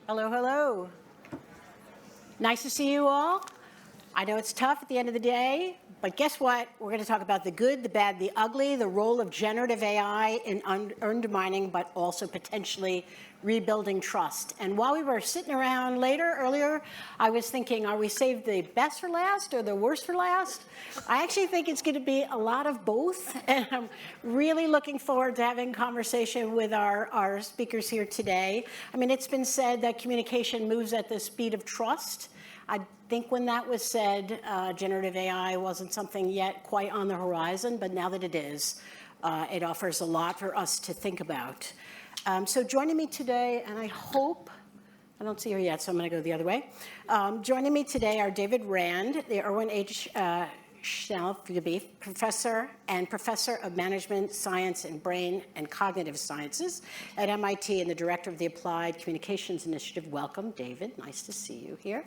Hello, hello. Nice to see you all. I know it's tough at the end of the day, but guess what? We're going to talk about the good, the bad, the ugly, the role of generative AI in undermining, but also potentially rebuilding trust. And while we were sitting around earlier, I was thinking, are we saved the best for last or the worst for last? I actually think it's going to be a lot of both. And I'm really looking forward to having a conversation with our speakers here today. I mean, it's been said that communication moves at the speed of trust. I think when that was said, generative AI wasn't something yet quite on the horizon, but now that it is, it offers a lot for us to think about. So joining me today, and I hope, I don't see her yet, so I'm going to go the other way. Joining me today are David Rand, the Erwin H. Schnell Professor of Management Science and Brain and Cognitive Sciences at MIT and the Director of the Applied Communications Initiative. Welcome, David. Nice to see you here.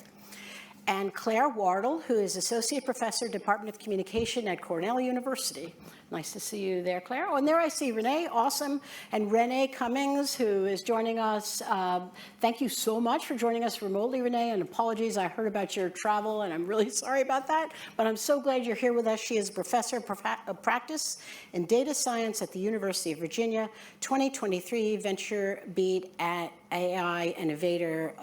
And Claire Wardle, who is Associate Professor, Department of Communication at Cornell University. Nice to see you there, Claire. Oh, and there I see Renee, awesome. And Renee Cummings, who is joining us. Thank you so much for joining us remotely, Renee, and apologies, I heard about your travel, and I'm really sorry about that, but I'm so glad you're here with us. She is a Professor of Practice in Data Science at the University of Virginia, 2023 Venture Beat at AI Innovator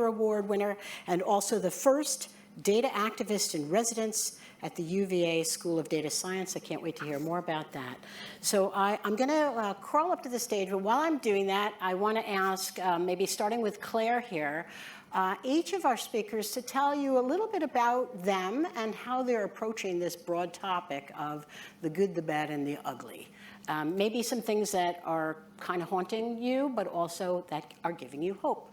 Award winner, and also the first data activist in residence at the UVA School of Data Science. I can't wait to hear more about that. So I'm going to crawl up to the stage, but while I'm doing that, I want to ask, maybe starting with Claire here, each of our speakers to tell you a little bit about them and how they're approaching this broad topic of the good, the bad, and the ugly. Maybe some things that are kind of haunting you, but also that are giving you hope.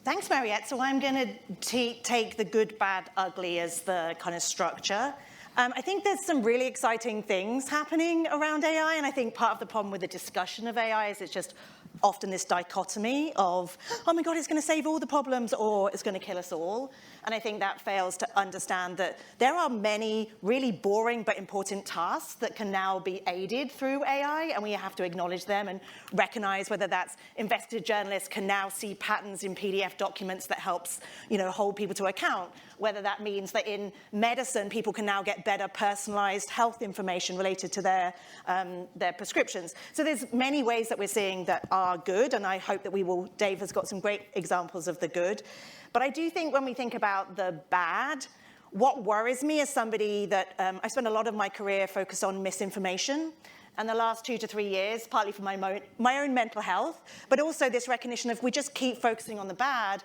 Thanks, Mariette. So I'm going to take the good, bad, ugly as the kind of structure. I think there's some really exciting things happening around AI, and I think part of the problem with the discussion of AI is it's just often this dichotomy of, oh my God, it's going to save all the problems, or it's going to kill us all. And I think that fails to understand that there are many really boring but important tasks that can now be aided through AI, and we have to acknowledge them and recognize whether that's investigative journalists can now see patterns in PDF documents that helps, hold people to account, whether that means that in medicine, people can now get better personalized health information related to their prescriptions. So there's many ways that we're seeing that are good, and I hope that Dave has got some great examples of the good. But I do think when we think about the bad, what worries me as somebody that I spent a lot of my career focused on misinformation, and the last 2 to 3 years, partly for my own mental health, but also this recognition of we just keep focusing on the bad,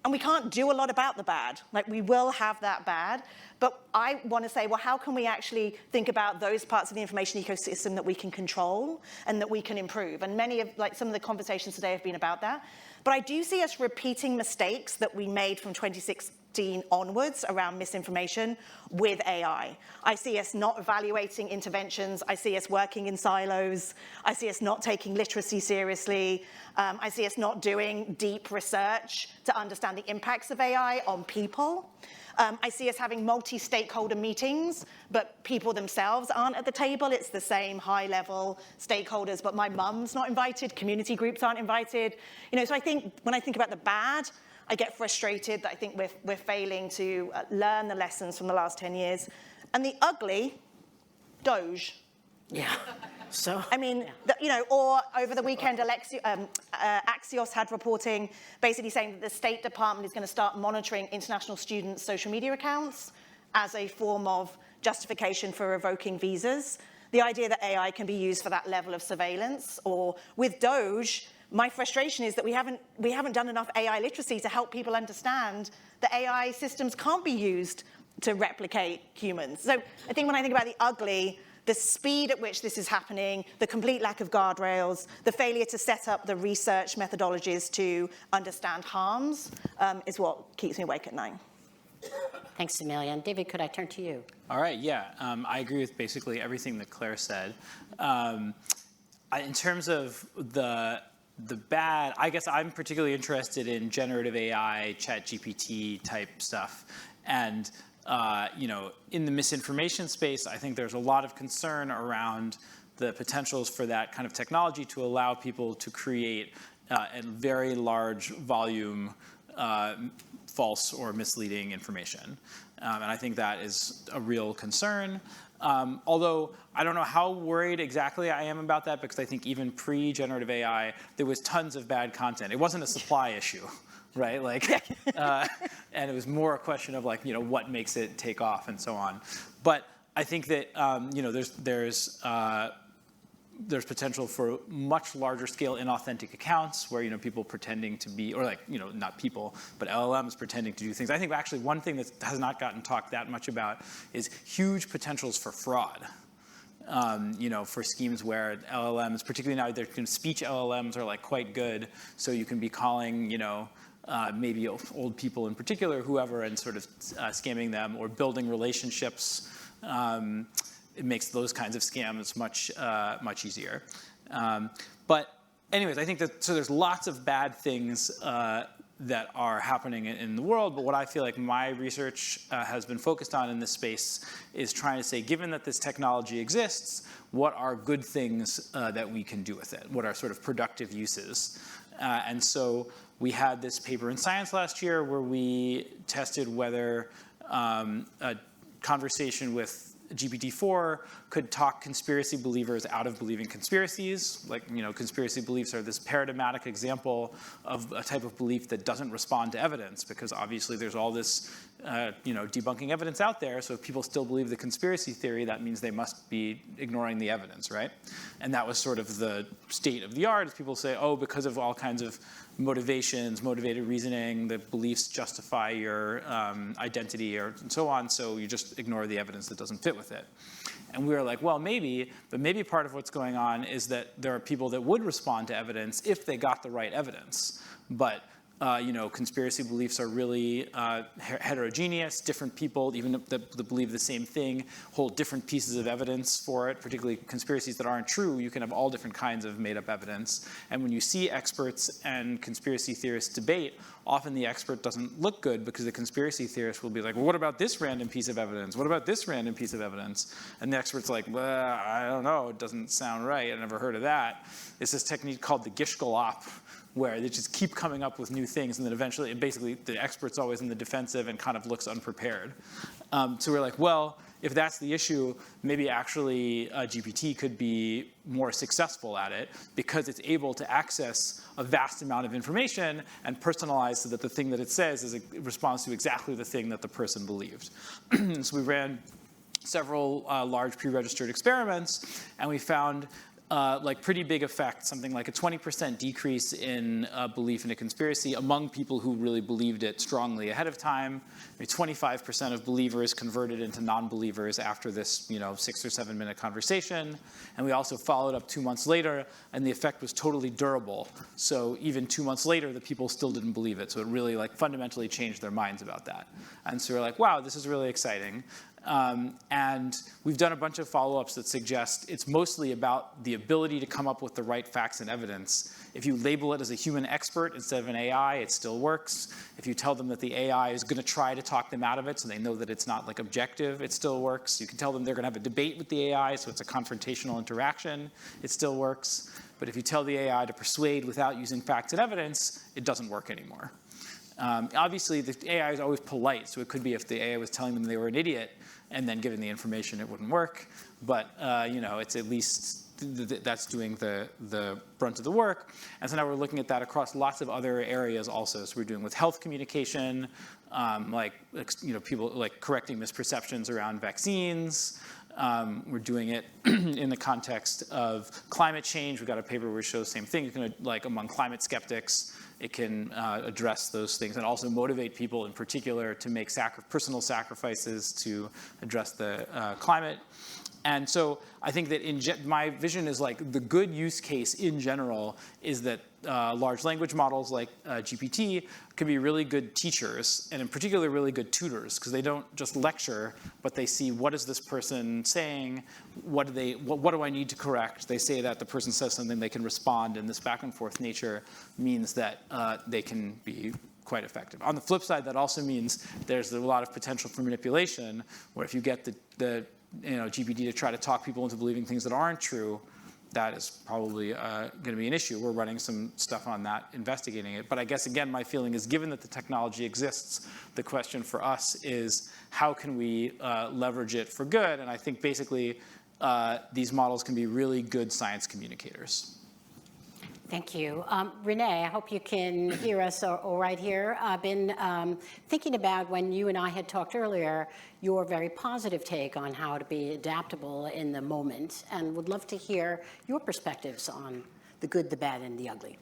and we can't do a lot about the bad. Like, we will have that bad, but I want to say, well, how can we actually think about those parts of the information ecosystem that we can control and that we can improve? And some of the conversations today have been about that. But I do see us repeating mistakes that we made from 2016 onwards around misinformation with AI. I see us not evaluating interventions. I see us working in silos. I see us not taking literacy seriously. I see us not doing deep research to understand the impacts of AI on people. I see us having multi-stakeholder meetings, but people themselves aren't at the table. It's the same high-level stakeholders, but my mum's not invited, community groups aren't invited. So I think when I think about the bad, I get frustrated that I think we're failing to learn the lessons from the last 10 years. And the ugly, Doge. Yeah. So, or over the weekend, Axios had reporting basically saying that the State Department is going to start monitoring international students' social media accounts as a form of justification for revoking visas. The idea that AI can be used for that level of surveillance, or with Doge, my frustration is that we haven't done enough AI literacy to help people understand that AI systems can't be used to replicate humans. So I think when I think about the ugly, the speed at which this is happening, the complete lack of guardrails, the failure to set up the research methodologies to understand harms is what keeps me awake at night. Thanks, Amelia. And David, could I turn to you? All right, yeah. I agree with basically everything that Claire said. In terms of the bad, I guess I'm particularly interested in generative AI, ChatGPT type stuff. And in the misinformation space, I think there's a lot of concern around the potentials for that kind of technology to allow people to create and very large volume false or misleading information. And I think that is a real concern. Although I don't know how worried exactly I am about that, because I think even pre-generative AI, there was tons of bad content. It wasn't a supply issue, right? Like, and it was more a question of like, what makes it take off and so on. But I think that there's potential for much larger scale inauthentic accounts where people pretending to be, or like not people, but LLMs pretending to do things. I think actually one thing that has not gotten talked that much about is huge potentials for fraud. For schemes where LLMs, particularly now, speech LLMs are like quite good, so you can be calling maybe old people in particular, whoever, and sort of scamming them or building relationships. It makes those kinds of scams much easier. But anyways, I think that, so there's lots of bad things that are happening in the world, but what I feel like my research has been focused on in this space is trying to say, given that this technology exists, what are good things that we can do with it? What are sort of productive uses? And so we had this paper in Science last year where we tested whether a conversation with GPT-4 could talk conspiracy believers out of believing conspiracies. Like, conspiracy beliefs are this paradigmatic example of a type of belief that doesn't respond to evidence, because obviously there's all this, debunking evidence out there. So if people still believe the conspiracy theory, that means they must be ignoring the evidence, right? And that was sort of the state of the art, as people say, oh, because of all kinds of motivations, motivated reasoning, the beliefs justify your identity and so on, so you just ignore the evidence that doesn't fit with it. And we were like, well, maybe, but maybe part of what's going on is that there are people that would respond to evidence if they got the right evidence. But conspiracy beliefs are really heterogeneous. Different people, even that believe the same thing, hold different pieces of evidence for it, particularly conspiracies that aren't true. You can have all different kinds of made-up evidence. And when you see experts and conspiracy theorists debate, often the expert doesn't look good, because the conspiracy theorist will be like, well, what about this random piece of evidence? What about this random piece of evidence? And the expert's like, well, I don't know. It doesn't sound right. I never heard of that. It's this technique called the Gishgalop, where they just keep coming up with new things, and then eventually, basically, the expert's always in the defensive and kind of looks unprepared. So we're like, well, if that's the issue, maybe actually GPT could be more successful at it, because it's able to access a vast amount of information and personalize so that the thing that it says is a response to exactly the thing that the person believed. So we ran several large pre-registered experiments, and we found like pretty big effect, something like a 20% decrease in belief in a conspiracy among people who really believed it strongly ahead of time. 25% of believers converted into non-believers after this 6 or 7 minute conversation. And we also followed up 2 months later, and the effect was totally durable. So even 2 months later, the people still didn't believe it. So it really fundamentally changed their minds about that. And so we're like, wow, this is really exciting. And we've done a bunch of follow-ups that suggest it's mostly about the ability to come up with the right facts and evidence. If you label it as a human expert instead of an AI, it still works. If you tell them that the AI is going to try to talk them out of it so they know that it's not objective, it still works. You can tell them they're going to have a debate with the AI, so it's a confrontational interaction, it still works. But if you tell the AI to persuade without using facts and evidence, it doesn't work anymore. Obviously, the AI is always polite, so it could be if the AI was telling them they were an idiot and then given the information, it wouldn't work. But it's at least that's doing the brunt of the work. And so now we're looking at that across lots of other areas also. So we're doing with health communication, people correcting misperceptions around vaccines. We're doing it in the context of climate change. We've got a paper where it shows the same thing. You can, among climate skeptics, it can address those things and also motivate people in particular to make personal sacrifices to address the climate. And so I think that my vision is the good use case in general is that large language models like GPT can be really good teachers, and in particular really good tutors, because they don't just lecture, but they see what is this person saying, what do I need to correct. They say that, the person says something, they can respond, and this back and forth nature means that they can be quite effective. On the flip side, that also means there's a lot of potential for manipulation, where if you get the GPT to try to talk people into believing things that aren't true, that is probably going to be an issue. We're running some stuff on that, investigating it. But I guess, again, my feeling is, given that the technology exists, the question for us is, how can we leverage it for good? And I think basically these models can be really good science communicators. Thank you. Renee, I hope you can hear us all right here. I've been thinking about, when you and I had talked earlier, your very positive take on how to be adaptable in the moment, and would love to hear your perspectives on the good, the bad, and the ugly.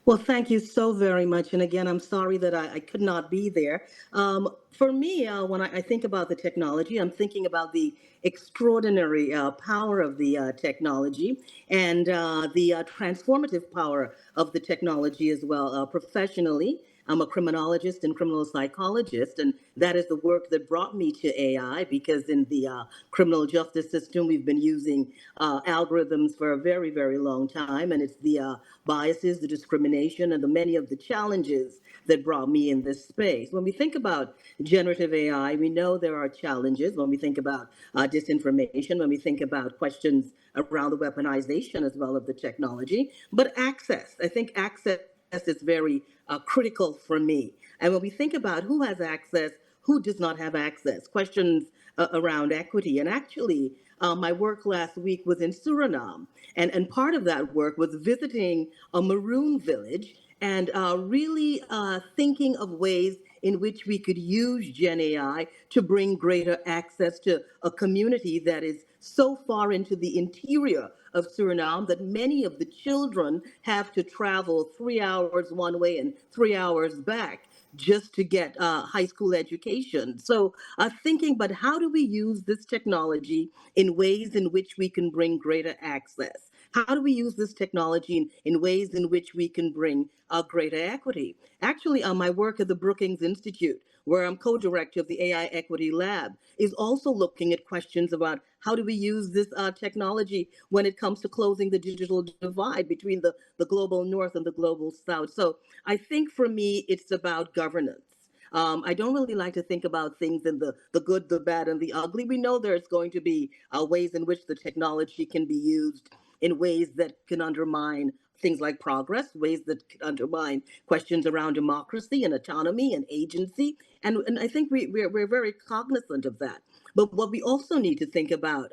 Well, thank you so very much. And again, I'm sorry that I could not be there. For me, when I think about the technology, I'm thinking about the extraordinary power of the technology and the transformative power of the technology as well. Professionally, I'm a criminologist and criminal psychologist, and that is the work that brought me to AI, because in the criminal justice system, we've been using algorithms for a very, very long time, and it's the biases, the discrimination, and the many of the challenges that brought me in this space. When we think about generative AI, we know there are challenges. When we think about disinformation, when we think about questions around the weaponization as well of the technology, but access, I think access is very critical for me. And when we think about who has access, who does not have access, questions around equity. And actually, my work last week was in Suriname. And part of that work was visiting a maroon village and really thinking of ways in which we could use Gen AI to bring greater access to a community that is so far into the interior of Suriname that many of the children have to travel 3 hours one way and 3 hours back just to get high school education. So thinking, but how do we use this technology in ways in which we can bring greater access? How do we use this technology in ways in which we can bring greater equity? Actually, my work at the Brookings Institute, where I'm co-director of the AI Equity Lab, is also looking at questions about how do we use this technology when it comes to closing the digital divide between the global north and the global south. So I think for me, it's about governance. I don't really like to think about things in the good, the bad, and the ugly. We know there's going to be ways in which the technology can be used in ways that can undermine things like progress, ways that can undermine questions around democracy and autonomy and agency. And I think we're very cognizant of that. But what we also need to think about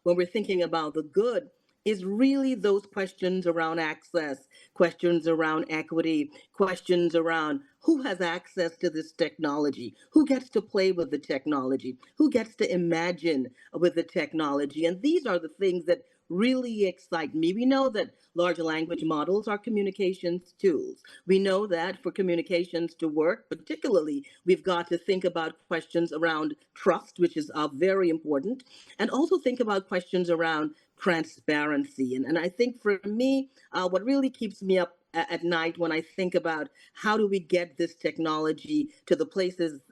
when we're thinking about the good is really those questions around access, questions around equity, questions around who has access to this technology, who gets to play with the technology, who gets to imagine with the technology. And these are the things that really excite me. We know that large language models are communications tools. We know that for communications to work, particularly, we've got to think about questions around trust, which is very important, and also think about questions around transparency. And I think for me, what really keeps me up at night when I think about how do we get this technology to the places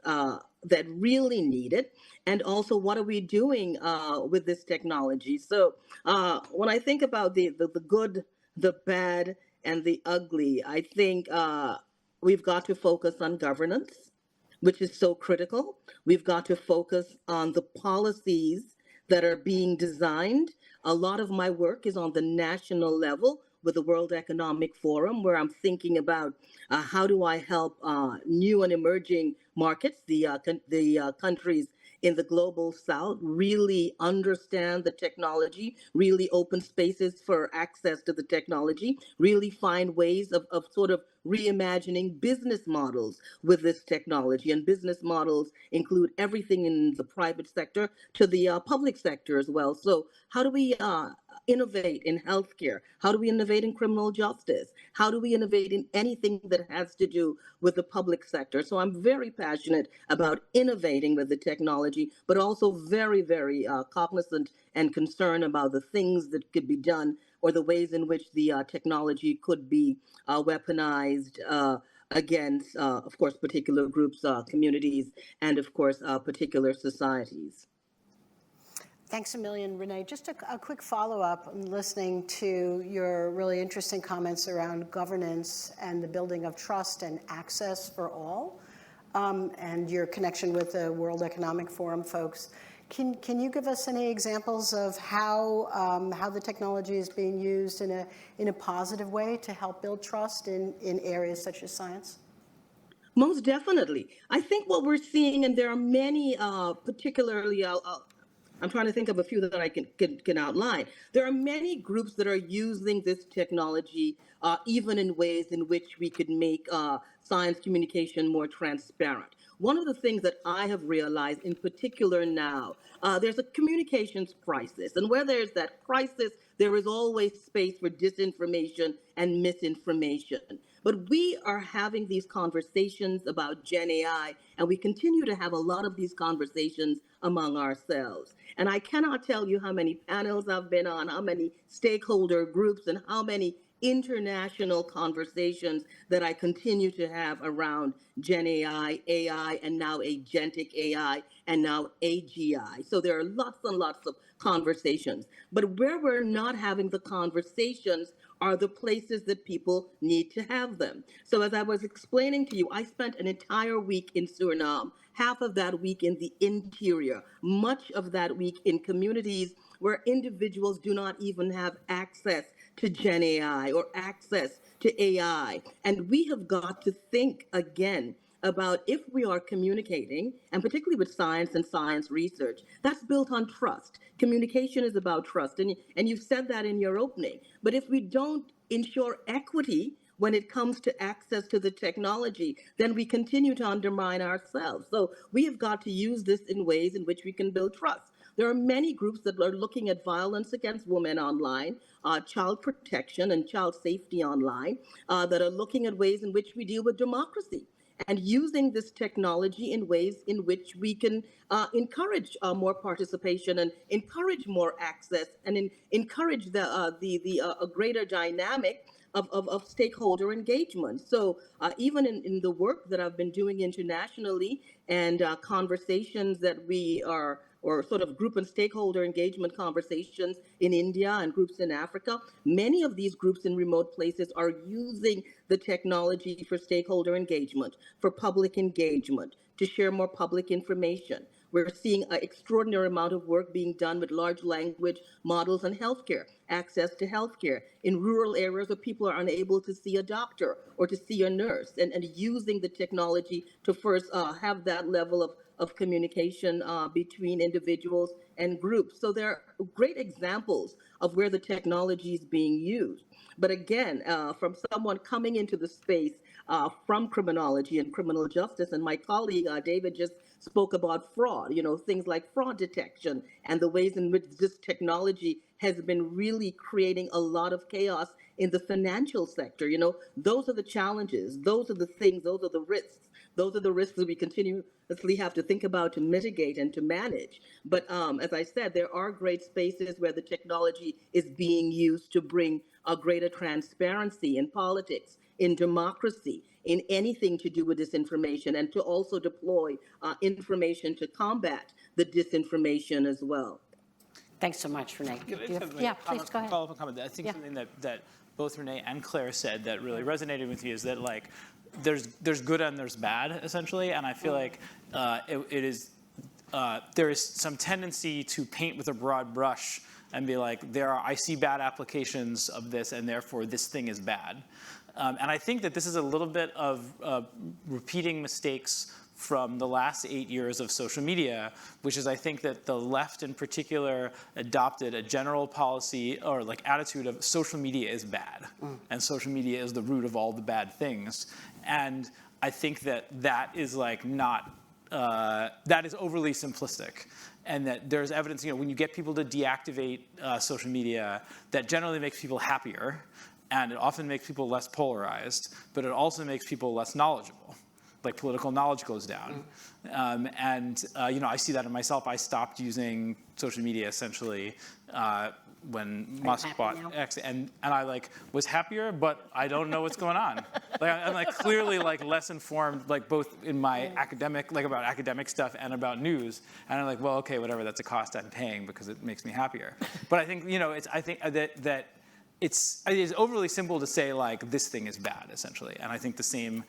that really need it, and also what are we doing with this technology. So when I think about the good, the bad, and the ugly, I think we've got to focus on governance, which is so critical. We've got to focus on the policies that are being designed. A lot of my work is on the national level with the World Economic Forum, where I'm thinking about how do I help new and emerging markets, the countries in the global south, really understand the technology, really open spaces for access to the technology, really find ways of sort of reimagining business models with this technology. And business models include everything in the private sector to the public sector as well. So how do we innovate in healthcare? How do we innovate in criminal justice? How do we innovate in anything that has to do with the public sector? So I'm very passionate about innovating with the technology, but also very, very cognizant and concerned about the things that could be done or the ways in which the technology could be weaponized against, of course, particular groups, communities, and of course, particular societies. Thanks a million, Renee. Just a quick follow-up. I'm listening to your really interesting comments around governance and the building of trust and access for all, and your connection with the World Economic Forum folks. Can you give us any examples of how the technology is being used in a positive way to help build trust in areas such as science? Most definitely. I think what we're seeing, and there are many, particularly, I'm trying to think of a few that I can outline. There are many groups that are using this technology, even in ways in which we could make science communication more transparent. One of the things that I have realized in particular now, there's a communications crisis. And where there's that crisis, there is always space for disinformation and misinformation. But we are having these conversations about Gen AI, and we continue to have a lot of these conversations among ourselves. And I cannot tell you how many panels I've been on, how many stakeholder groups, and how many international conversations that I continue to have around Gen AI, and now agentic AI, and now AGI. So there are lots and lots of conversations. But where we're not having the conversations are the places that people need to have them. So as I was explaining to you, I spent an entire week in Suriname, half of that week in the interior, much of that week in communities where individuals do not even have access to Gen AI or access to AI. And we have got to think again about if we are communicating, and particularly with science and science research, that's built on trust. Communication is about trust, and you've said that in your opening. But if we don't ensure equity when it comes to access to the technology, then we continue to undermine ourselves. So we have got to use this in ways in which we can build trust. There are many groups that are looking at violence against women online, child protection and child safety online, that are looking at ways in which we deal with democracy and using this technology in ways in which we can encourage more participation and encourage more access and encourage a greater dynamic of stakeholder engagement. So even in the work that I've been doing internationally and conversations that we are, or sort of group and stakeholder engagement conversations in India and groups in Africa, many of these groups in remote places are using the technology for stakeholder engagement, for public engagement, to share more public information. We're seeing an extraordinary amount of work being done with large language models and healthcare, access to healthcare in rural areas where people are unable to see a doctor or to see a nurse, and using the technology to first have that level of communication between individuals and groups. So there are great examples of where the technology is being used. But again, from someone coming into the space from criminology and criminal justice, and my colleague David just spoke about fraud, things like fraud detection and the ways in which this technology has been really creating a lot of chaos in the financial sector. Those are the challenges, those are the things, those are the risks. Those are the risks that we continuously have to think about to mitigate and to manage. But as I said, there are great spaces where the technology is being used to bring a greater transparency in politics, in democracy, in anything to do with disinformation, and to also deploy information to combat the disinformation as well. Thanks so much, Renee. Yeah, please go ahead. Follow-up comment. I think something that both Renee and Claire said that really resonated with me is that there's good and there's bad, essentially, and I feel like there is some tendency to paint with a broad brush and be like, I see bad applications of this, and therefore this thing is bad. And I think that this is a little bit of repeating mistakes from the last 8 years of social media, which is I think that the left in particular adopted a general policy or attitude of social media is bad, and social media is the root of all the bad things. And I think that is not, that is overly simplistic. And that there's evidence, when you get people to deactivate social media, that generally makes people happier, and it often makes people less polarized, but it also makes people less knowledgeable. Political knowledge goes down. I see that in myself. I stopped using social media essentially when Musk bought X, and I was happier, but I don't know what's going on. I'm clearly less informed, both in my academic, about academic stuff and about news. And I'm well, okay, whatever. That's a cost I'm paying because it makes me happier. But I think I think that it is overly simple to say this thing is bad essentially, and I think the same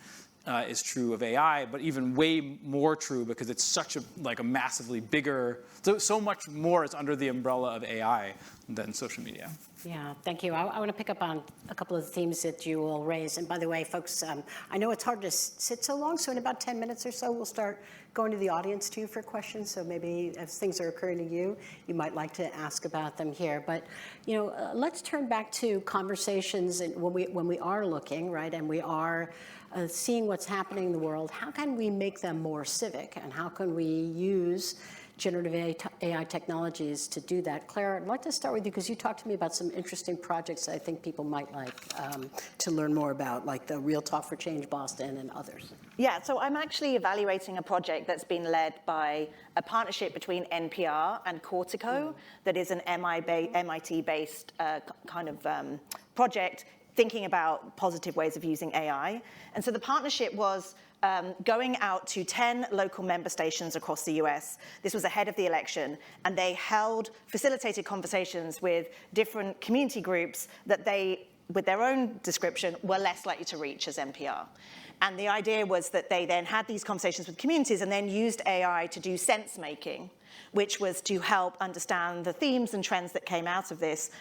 is true of AI, but even way more true because it's such a massively bigger, so much more is under the umbrella of AI than social media. Yeah, thank you. I want to pick up on a couple of the themes that you all raised. And by the way, folks, I know it's hard to sit so long, so in about 10 minutes or so, we'll start going to the audience too for questions. So maybe as things are occurring to you, you might like to ask about them here. But let's turn back to conversations and when we are looking, right, and we are seeing what's happening in the world. How can we make them more civic, and how can we use generative AI technologies to do that? Claire, I'd like to start with you because you talked to me about some interesting projects that I think people might like to learn more about, like the Real Talk for Change Boston and others. Yeah, so I'm actually evaluating a project that's been led by a partnership between NPR and Cortico that is an MIT-based kind of project thinking about positive ways of using AI. And so the partnership was going out to 10 local member stations across the US. This was ahead of the election, and they facilitated conversations with different community groups that they, with their own description, were less likely to reach as NPR. And the idea was that they then had these conversations with communities and then used AI to do sense making, which was to help understand the themes and trends that came out of this.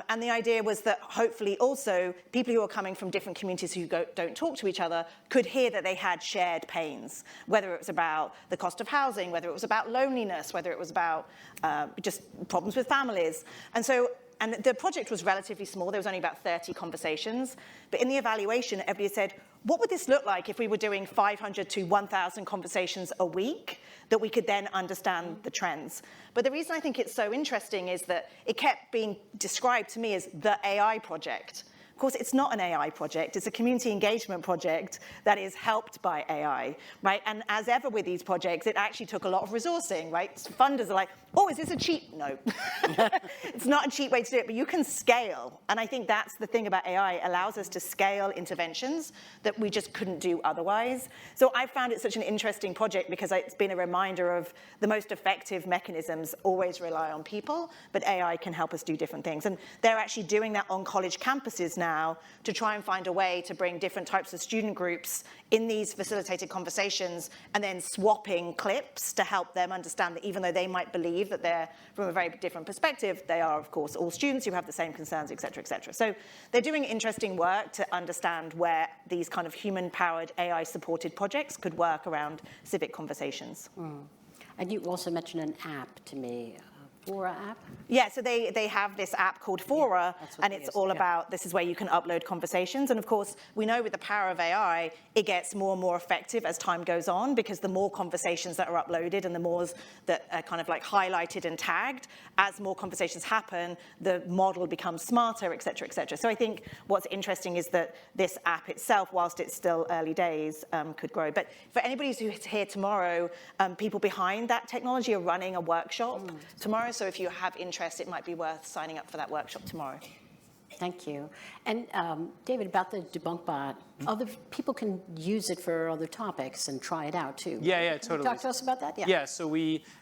And the idea was that hopefully also people who are coming from different communities who don't talk to each other could hear that they had shared pains, whether it was about the cost of housing, whether it was about loneliness, whether it was about just problems with families. And the project was relatively small. There was only about 30 conversations. But in the evaluation, everybody said, what would this look like if we were doing 500 to 1,000 conversations a week that we could then understand the trends? But the reason I think it's so interesting is that it kept being described to me as the AI project. Of course, it's not an AI project. It's a community engagement project that is helped by AI, right? And as ever with these projects, it actually took a lot of resourcing, right? Funders are like, oh, is this a cheap? No. It's not a cheap way to do it, but you can scale. And I think that's the thing about AI. It allows us to scale interventions that we just couldn't do otherwise. So I found it such an interesting project because it's been a reminder of the most effective mechanisms always rely on people, but AI can help us do different things. And they're actually doing that on college campuses now to try and find a way to bring different types of student groups in these facilitated conversations and then swapping clips to help them understand that even though they might believe that they're from a very different perspective, they are, of course, all students who have the same concerns, et cetera, et cetera. So they're doing interesting work to understand where these kind of human-powered, AI-supported projects could work around civic conversations. And you also mentioned an app to me. Fora app? Yeah, so they have this app called Fora, and it's all about, this is where you can upload conversations. And of course, we know with the power of AI, it gets more and more effective as time goes on, because the more conversations that are uploaded and the more that are kind of like highlighted and tagged, as more conversations happen, the model becomes smarter, et cetera, et cetera. So I think what's interesting is that this app itself, whilst it's still early days, could grow. But for anybody who's here tomorrow, people behind that technology are running a workshop tomorrow. So if you have interest, it might be worth signing up for that workshop tomorrow. Thank you. And David, about the debunk bot, other people can use it for other topics and try it out too. Yeah, totally. Can you talk to us about that? Yeah, so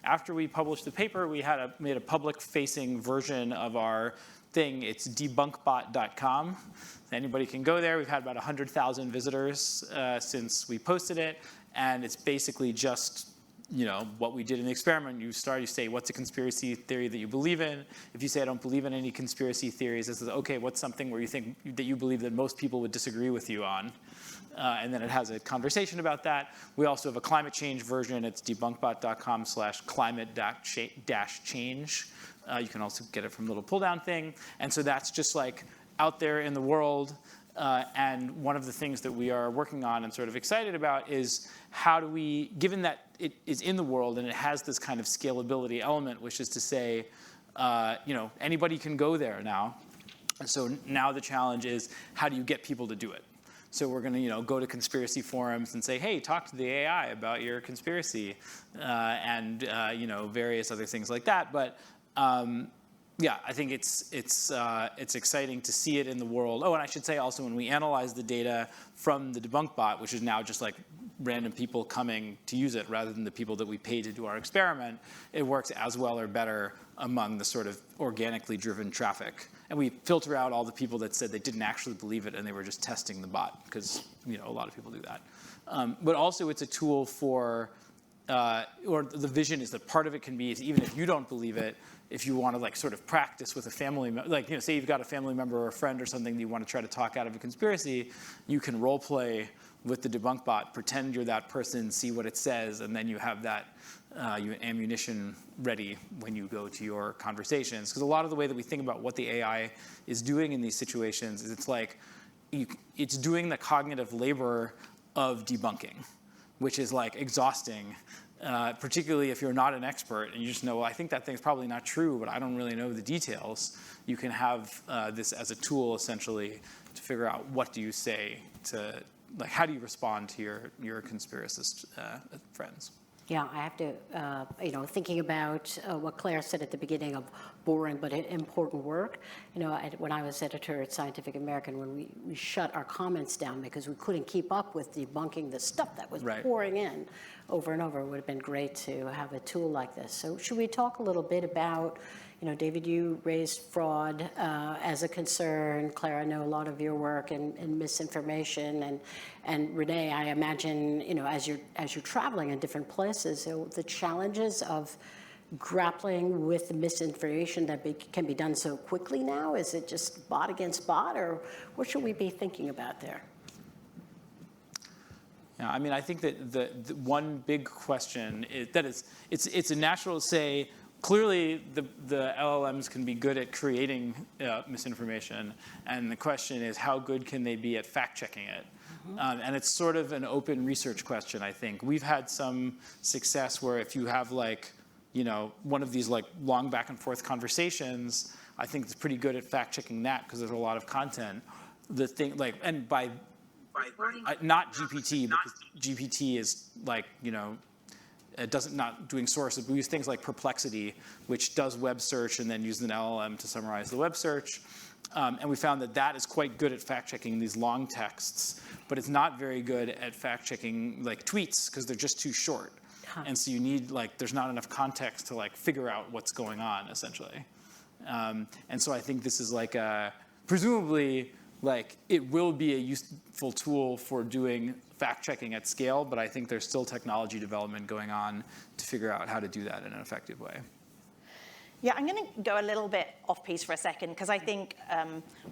after we published the paper, we made a public-facing version of our thing. It's debunkbot.com. Anybody can go there. We've had about 100,000 visitors since we posted it, and it's basically just what we did in the experiment. You say, what's a conspiracy theory that you believe in? If you say, I don't believe in any conspiracy theories, this is, okay, what's something where you think that you believe that most people would disagree with you on? And then it has a conversation about that. We also have a climate change version. It's debunkbot.com/climate-change. You can also get it from a little pull-down thing. And so that's just like out there in the world. And one of the things that we are working on and sort of excited about is how do we, given that it is in the world and it has this kind of scalability element, which is to say, anybody can go there now. And so now the challenge is, how do you get people to do it? So we're going to, go to conspiracy forums and say, hey, talk to the AI about your conspiracy, and various other things like that. But yeah, I think it's exciting to see it in the world. Oh, and I should say also, when we analyze the data from the debunk bot, which is now just like random people coming to use it rather than the people that we pay to do our experiment, it works as well or better among the sort of organically driven traffic. and we filter out all the people that said they didn't actually believe it and they were just testing the bot, because a lot of people do that. But also it's a tool for, or the vision is that part of it can be, is even if you don't believe it, if you want to like sort of practice with a family, like say you've got a family member or a friend or something that you want to try to talk out of a conspiracy, you can role play with the debunk bot, pretend you're that person, see what it says, and then you have that ammunition ready when you go to your conversations. Because a lot of the way that we think about what the AI is doing in these situations is it's like, it's doing the cognitive labor of debunking, which is like exhausting, particularly if you're not an expert and you just know, well, I think that thing's probably not true, but I don't really know the details. You can have this as a tool essentially to figure out what do you say to, like, how do you respond to your conspiracist friends? Yeah, I have to, thinking about what Claire said at the beginning of boring but important work. When I was editor at Scientific American, when we shut our comments down because we couldn't keep up with debunking the stuff that was pouring in over and over, it would have been great to have a tool like this. So should we talk a little bit about, David, you raised fraud as a concern. Claire, I know a lot of your work in misinformation, and Renee, I imagine, as you're traveling in different places, the challenges of grappling with the misinformation that can be done so quickly now. Is it just bot against bot, or what should we be thinking about there? Yeah, I mean, I think that the one big question is that it's a natural to say, clearly, the LLMs can be good at creating misinformation, and the question is, how good can they be at fact-checking it? And it's sort of an open research question, I think. We've had some success where if you have one of these long back and forth conversations, I think it's pretty good at fact-checking that because there's a lot of content. The thing, and by not GPT, because GPT is it doesn't not doing sources. We use things like Perplexity, which does web search and then uses an LLM to summarize the web search. And we found that is quite good at fact-checking these long texts, but it's not very good at fact-checking tweets because they're just too short. And so you need, there's not enough context to figure out what's going on, essentially. And so I think this is presumably, it will be a useful tool for doing fact-checking at scale, but I think there's still technology development going on to figure out how to do that in an effective way. Yeah, I'm going to go a little bit off-piece for a second, because I think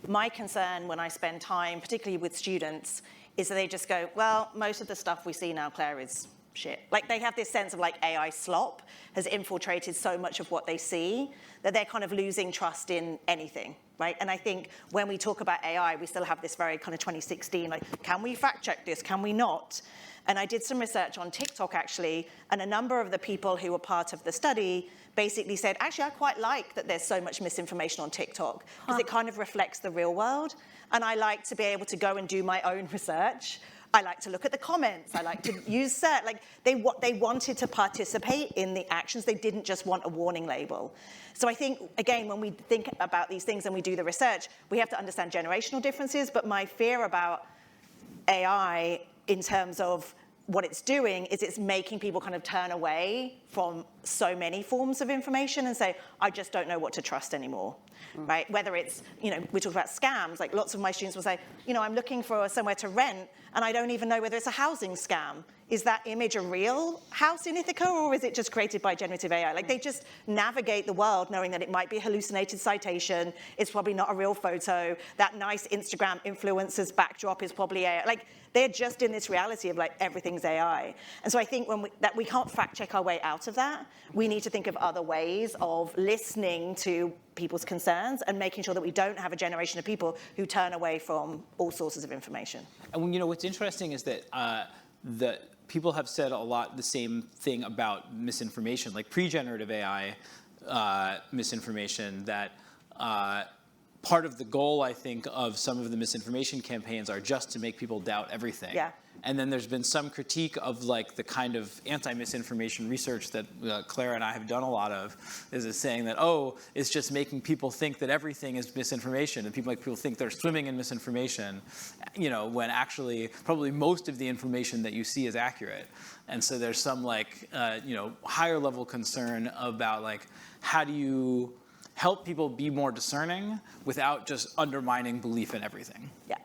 my concern when I spend time, particularly with students, is that they just go, well, most of the stuff we see now, Claire, is shit. They have this sense of AI slop has infiltrated so much of what they see that they're kind of losing trust in anything, right? And I think when we talk about AI, we still have this very kind of 2016, can we fact check this? Can we not? And I did some research on TikTok, actually, and a number of the people who were part of the study basically said, actually, I quite like that there's so much misinformation on TikTok, because it kind of reflects the real world. And I like to be able to go and do my own research. I like to look at the comments. I like to use search. They wanted to participate in the actions. They didn't just want a warning label. So I think, again, when we think about these things and we do the research, we have to understand generational differences. But my fear about AI in terms of what it's doing is it's making people kind of turn away from so many forms of information and say, I just don't know what to trust anymore, right? Whether it's, we talk about scams, lots of my students will say, I'm looking for somewhere to rent and I don't even know whether it's a housing scam. Is that image a real house in Ithaca, or is it just created by generative AI? They just navigate the world knowing that it might be a hallucinated citation, it's probably not a real photo, that nice Instagram influencer's backdrop is probably AI. They're just in this reality of everything's AI. And so I think that we can't fact check our way out of that. We need to think of other ways of listening to people's concerns and making sure that we don't have a generation of people who turn away from all sources of information. And what's interesting is that people have said a lot the same thing about misinformation, pre-generative AI misinformation, that part of the goal, I think, of some of the misinformation campaigns are just to make people doubt everything. Yeah. And then there's been some critique of the kind of anti-misinformation research that Claire and I have done a lot of, is saying that, it's just making people think that everything is misinformation, and people think they're swimming in misinformation, when actually probably most of the information that you see is accurate. And so there's some higher level concern about how do you help people be more discerning without just undermining belief in everything. Yeah.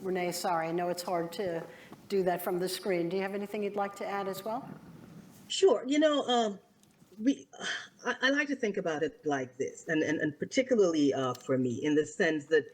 Renee, sorry, I know it's hard to do that from the screen. Do you have anything you'd like to add as well? Sure. I like to think about it like this, and particularly for me, in the sense that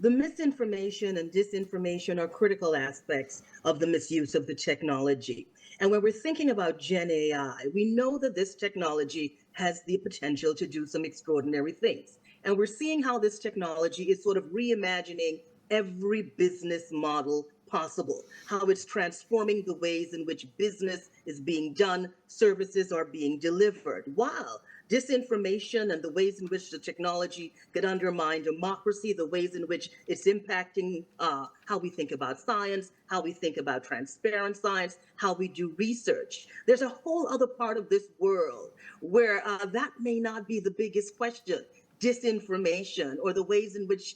the misinformation and disinformation are critical aspects of the misuse of the technology. And when we're thinking about Gen AI, we know that this technology has the potential to do some extraordinary things. And we're seeing how this technology is sort of reimagining every business model possible, how it's transforming the ways in which business is being done, services are being delivered, while disinformation and the ways in which the technology could undermine democracy, the ways in which it's impacting how we think about science, how we think about transparent science, how we do research. There's a whole other part of this world where that may not be the biggest question. Disinformation, or the ways in which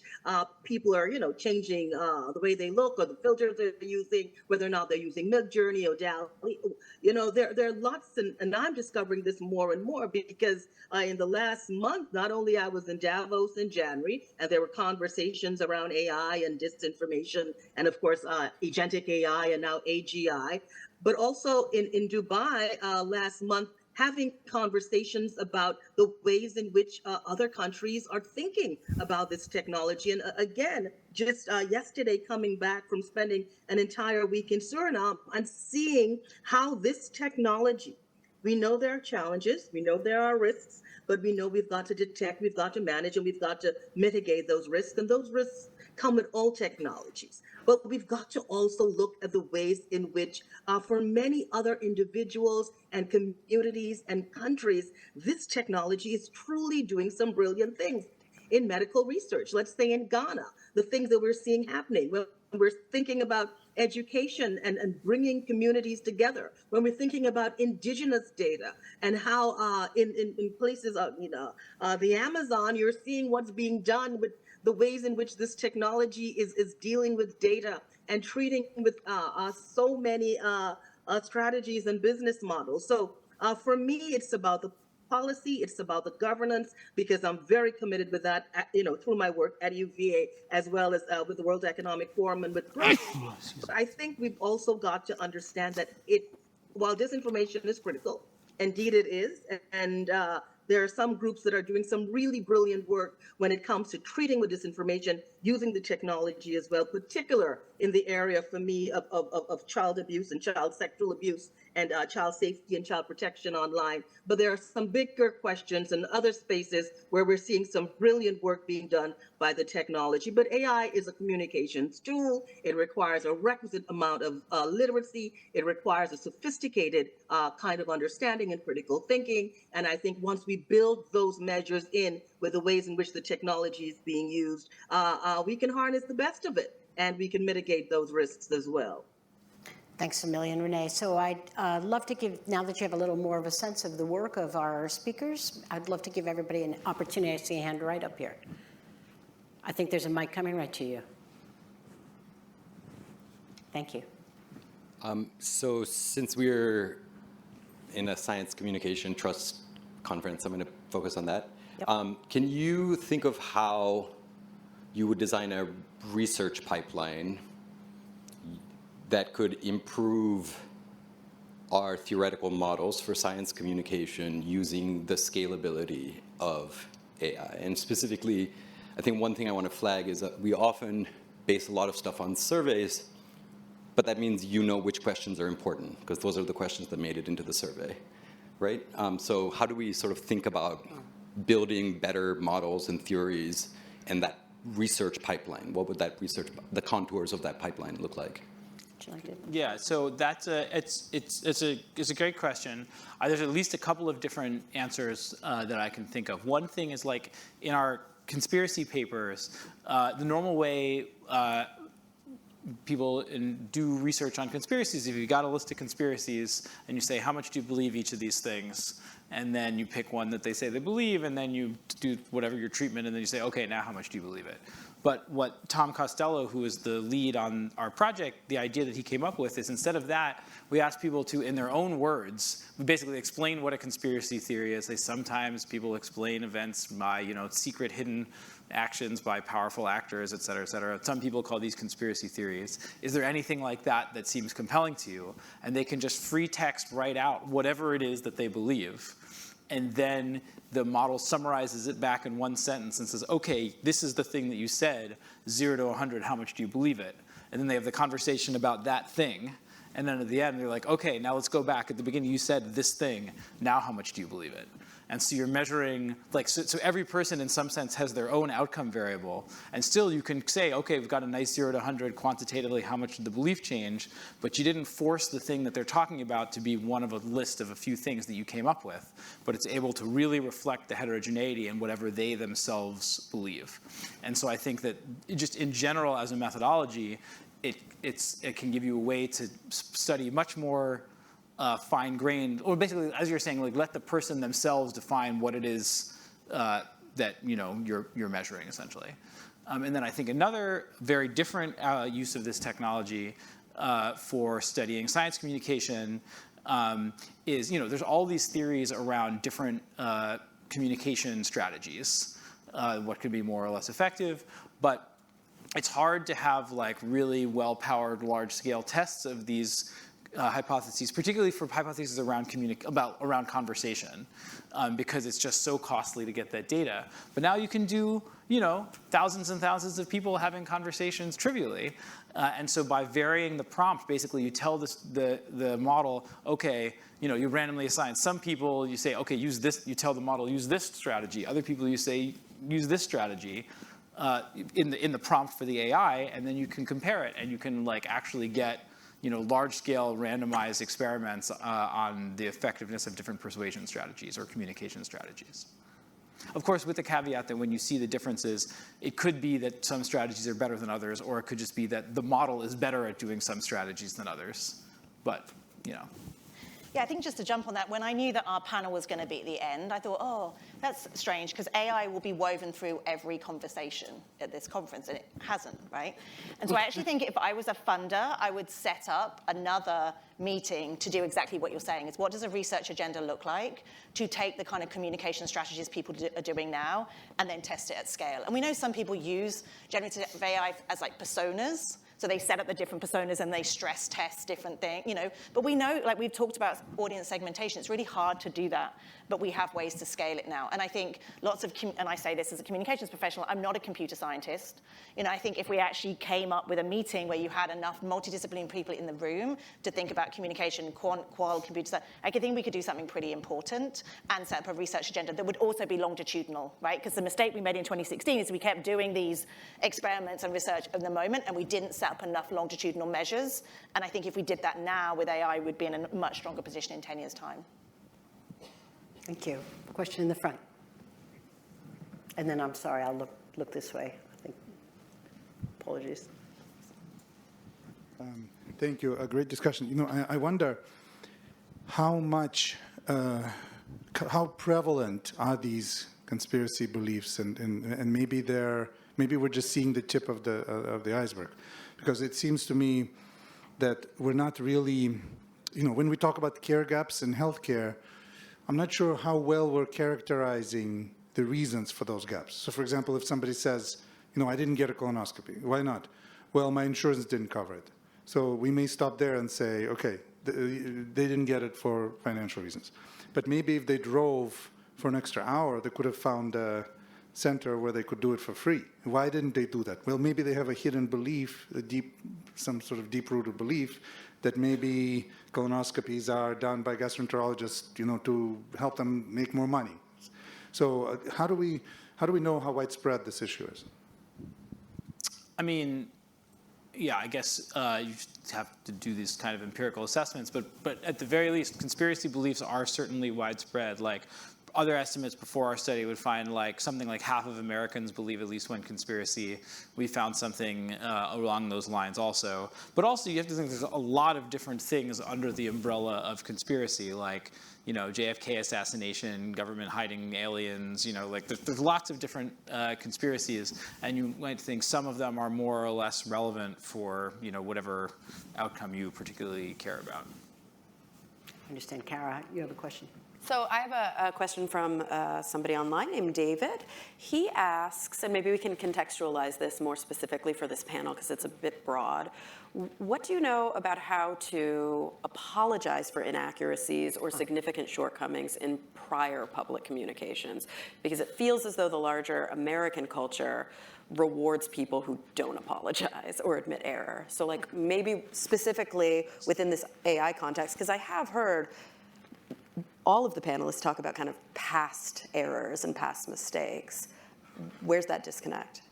people are, changing the way they look, or the filters they're using, whether or not they're using Midjourney or DALL-E. There are lots, and I'm discovering this more and more because in the last month, not only I was in Davos in January, and there were conversations around AI and disinformation, and of course, agentic AI and now AGI, but also in Dubai last month, having conversations about the ways in which other countries are thinking about this technology. And again, just yesterday, coming back from spending an entire week in Suriname, I'm seeing how this technology, we know there are challenges, we know there are risks, but we know we've got to detect, we've got to manage, and we've got to mitigate those risks. And those risks come with all technologies. But we've got to also look at the ways in which, for many other individuals and communities and countries, this technology is truly doing some brilliant things in medical research. Let's say in Ghana, the things that we're seeing happening when we're thinking about education and bringing communities together, when we're thinking about indigenous data and how in places, the Amazon, you're seeing what's being done with the ways in which this technology is dealing with data and treating with so many strategies and business models. So for me, it's about the policy, it's about the governance, because I'm very committed with that, through my work at UVA, as well as with the World Economic Forum and with But I think we've also got to understand that while disinformation is critical, indeed it is, and there are some groups that are doing some really brilliant work when it comes to treating with disinformation, using the technology as well, particular in the area for me of child abuse and child sexual abuse and child safety and child protection online. But there are some bigger questions in other spaces where we're seeing some brilliant work being done by the technology. But AI is a communications tool. It requires a requisite amount of literacy. It requires a sophisticated kind of understanding and critical thinking. And I think once we build those measures in with the ways in which the technology is being used, we can harness the best of it, and we can mitigate those risks as well. Thanks a million, Renee. So I'd love to give, now that you have a little more of a sense of the work of our speakers, I'd love to give everybody an opportunity. I see a hand right up here. I think there's a mic coming right to you. Thank you. So since we're in a science communication trust conference, I'm going to focus on that. Yep. Can you think of how you would design a research pipeline that could improve our theoretical models for science communication using the scalability of AI? And specifically, I think one thing I want to flag is that we often base a lot of stuff on surveys, but that means you know which questions are important, because those are the questions that made it into the survey, right? So how do we sort of think about building better models and theories and that research pipeline? What would that research, the contours of that pipeline look like? Yeah, so that's it's a great question. There's at least a couple of different answers that I can think of. One thing is, like, in our conspiracy papers, the normal way people do research on conspiracies, if you got a list of conspiracies and you say, how much do you believe each of these things? And then you pick one that they say they believe, and then you do whatever your treatment, and then you say, okay, now how much do you believe it? But what Tom Costello, who is the lead on our project, the idea that he came up with is instead of that, we ask people to, in their own words, basically explain what a conspiracy theory is. Sometimes people explain events by, secret hidden actions by powerful actors, et cetera, et cetera. Some people call these conspiracy theories. Is there anything like that that seems compelling to you? And they can just free text write out whatever it is that they believe. And then the model summarizes it back in one sentence and says, okay, this is the thing that you said, 0 to 100, how much do you believe it? And then they have the conversation about that thing. And then at the end, they're like, okay, now let's go back. At the beginning, you said this thing. Now how much do you believe it? And so you're measuring, so every person in some sense has their own outcome variable. And still you can say, okay, we've got a nice 0 to 100 quantitatively, how much did the belief change? But you didn't force the thing that they're talking about to be one of a list of a few things that you came up with. But it's able to really reflect the heterogeneity in whatever they themselves believe. And so I think that just in general as a methodology, it can give you a way to study much more fine-grained, or basically, as you're saying, let the person themselves define what it is that you're measuring, essentially. And then I think another very different use of this technology for studying science communication is, there's all these theories around different communication strategies, what could be more or less effective, but it's hard to have really well-powered large-scale tests of these hypotheses, particularly for hypotheses around conversation, because it's just so costly to get that data. But now you can do, thousands and thousands of people having conversations trivially, and so by varying the prompt, basically you tell the model, okay, you randomly assign some people. You say, okay, use this. You tell the model use this strategy. Other people you say use this strategy. In the prompt for the AI, and then you can compare it, and you can actually get large-scale randomized experiments on the effectiveness of different persuasion strategies or communication strategies. Of course, with the caveat that when you see the differences, it could be that some strategies are better than others, or it could just be that the model is better at doing some strategies than others. But, Yeah, I think just to jump on that, when I knew that our panel was going to be at the end, I thought, oh, that's strange, because AI will be woven through every conversation at this conference, and it hasn't, right? And so I actually think if I was a funder, I would set up another meeting to do exactly what you're saying, is what does a research agenda look like to take the kind of communication strategies people are doing now and then test it at scale. And we know some people use generative AI as personas. So they set up the different personas and they stress test different things, But we know, we've talked about audience segmentation, it's really hard to do that, but we have ways to scale it now. And I think and I say this as a communications professional, I'm not a computer scientist. I think if we actually came up with a meeting where you had enough multidisciplinary people in the room to think about communication, qual, computer science, I think we could do something pretty important and set up a research agenda that would also be longitudinal, right? Because the mistake we made in 2016 is we kept doing these experiments and research in the moment, and we didn't set up enough longitudinal measures. And I think if we did that now with AI, we'd be in a much stronger position in 10 years' time. Thank you. Question in the front. And then I'm sorry, I'll look this way. I think. Apologies. Thank you. A great discussion. I wonder how much, how prevalent are these conspiracy beliefs, and maybe we're just seeing the tip of the iceberg, because it seems to me that we're not really, when we talk about care gaps in healthcare, I'm not sure how well we're characterizing the reasons for those gaps. So, for example, if somebody says, I didn't get a colonoscopy, why not? Well, my insurance didn't cover it. So we may stop there and say, okay, they didn't get it for financial reasons. But maybe if they drove for an extra hour, they could have found a center where they could do it for free. Why didn't they do that? Well, maybe they have a hidden belief, some sort of deep-rooted belief that maybe colonoscopies are done by gastroenterologists, to help them make more money. So how do we know how widespread this issue is? I mean, yeah, I guess you just have to do these kind of empirical assessments, but at the very least, conspiracy beliefs are certainly widespread. other estimates before our study would find like something like half of Americans believe at least one conspiracy. We found something along those lines also. But also you have to think there's a lot of different things under the umbrella of conspiracy, like, you know, JFK assassination, government hiding aliens, you know, like there's lots of different conspiracies, and you might think some of them are more or less relevant for, you know, whatever outcome you particularly care about. I understand. Kara, you have a question? So I have a question from somebody online named David. He asks, and maybe we can contextualize this more specifically for this panel because it's a bit broad. What do you know about how to apologize for inaccuracies or significant shortcomings in prior public communications? Because it feels as though the larger American culture rewards people who don't apologize or admit error. So like maybe specifically within this AI context, because I have heard all of the panelists talk about kind of past errors and past mistakes. Where's that disconnect?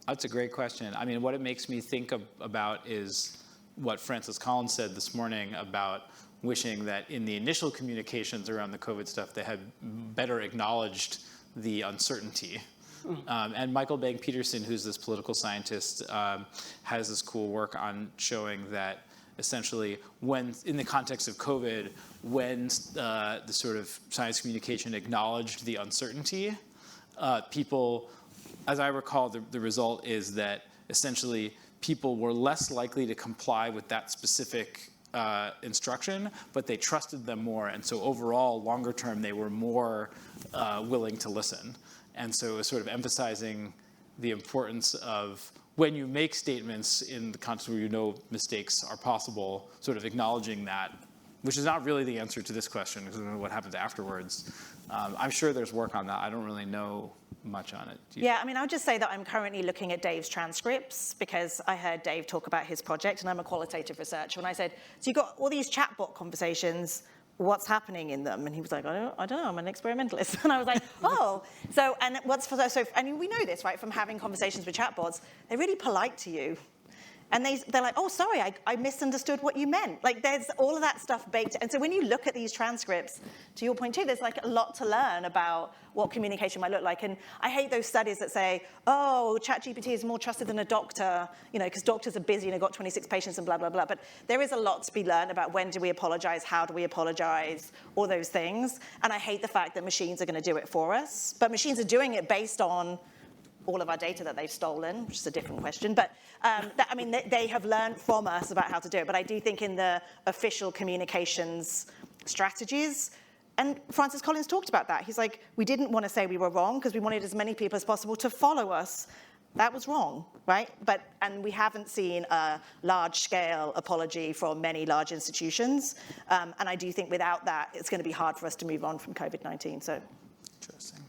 That's a great question. I mean, what it makes me think about is what Francis Collins said this morning about wishing that in the initial communications around the COVID stuff, they had better acknowledged the uncertainty. And Michael Bang-Peterson, who's this political scientist, has this cool work on showing that essentially when, in the context of COVID, when the sort of science communication acknowledged the uncertainty, people, as I recall, the result is that essentially people were less likely to comply with that specific instruction, but they trusted them more. And so overall, longer term, they were more willing to listen. And so it was sort of emphasizing the importance of when you make statements in the context where you know mistakes are possible, sort of acknowledging that, which is not really the answer to this question, because I don't know what happens afterwards. I'm sure there's work on that. I don't really know much on it. Yeah, I mean, I would just say that I'm currently looking at Dave's transcripts because I heard Dave talk about his project, and I'm a qualitative researcher. And I said, so you've got all these chatbot conversations, what's happening in them? And he was like, I don't know, I'm an experimentalist. And I was like, oh. So, and we know this, right, from having conversations with chatbots, they're really polite to you. And they're like, oh, sorry, I misunderstood what you meant. Like, there's all of that stuff baked. And so when you look at these transcripts, to your point too, there's like a lot to learn about what communication might look like. And I hate those studies that say, oh, ChatGPT is more trusted than a doctor, you know, because doctors are busy and they've got 26 patients and blah, blah, blah. But there is a lot to be learned about when do we apologize, how do we apologize, all those things. And I hate the fact that machines are going to do it for us. But machines are doing it based on all of our data that they've stolen, which is a different question. But I mean, they have learned from us about how to do it. But I do think in the official communications strategies, and Francis Collins talked about that. He's like, we didn't want to say we were wrong because we wanted as many people as possible to follow us. That was wrong, right? And we haven't seen a large-scale apology from many large institutions. And I do think without that, it's going to be hard for us to move on from COVID-19. So, Interesting.